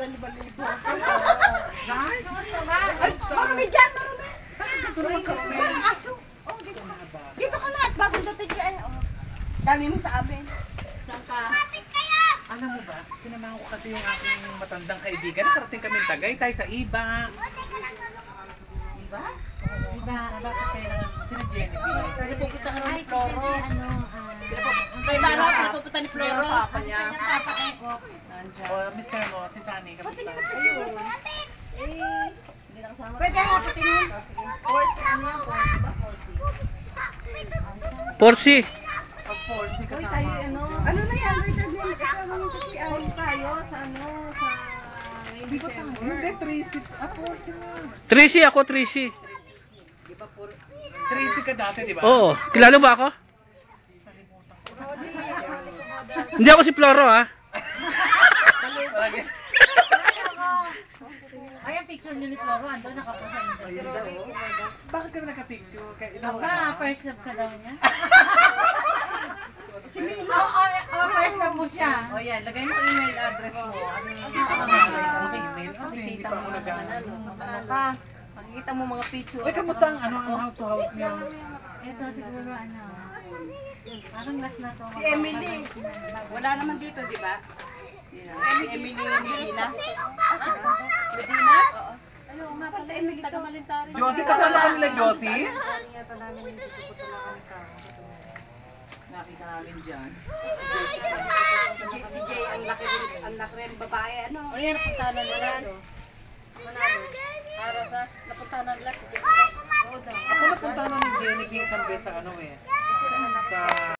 libo-libo. Marumi dyan, marumi. Walang aso. Oh, dito ka na at bagong dating ay. Kanino sa amin. Saan ka? Alam mo ba, sinamahan ko kasi yung aking matandang kaibigan. Nakarating kami Tagaytay sa Iba. Iba? Iba. Dapat kailangan sina Genevieve. Pinapupunta ka Ay, ni si Floro. Jenny, Kay Mano, pinapupunta ni Floro. Papa niya. Papa ay off. O, Mr. Ano, si Sunny. Kamusta? Pwede nga patingin. Force, ano yan? Force ba? Porsi. Of course, si Uy, kasama. tayo ano na yan, return yan. Kasama mo sa CI. Tayo sa sa Hindi ba tayo? Hindi, Tracy. Porsi na. Tracy ako, Tracy. Tracy ka dati, di ba? Oo. Kilala ba ako? Hindi ako si Floro, ha? Palagi. Ay, ang picture niyo ni Floro, ando, nakapost sa Instagram. Bakit ka nagka-picture? First love ka daw niya? First love mo siya. O yan, lagay mo email address mo. Ano yung Email? Hindi makikita pa mo ako mga ano ka. Makikita mo mga picture. Uy, kamusta ang house to house niyo? Ito siguro parang last na to. Si Emily. Wala naman dito, di ba? Si Emily Medina. Medina? Ano nga pala, Emily, taga-Malintari. Josie, kasama ka nila, Josie? Nakita namin dyan. Si Jay, ang laki rin babae, ano? O yan, napunta na nila. Manalo. Para sa, napunta na nila si Jessica. Ako napunta na ni Genevieve Canbe sa ano eh. Sa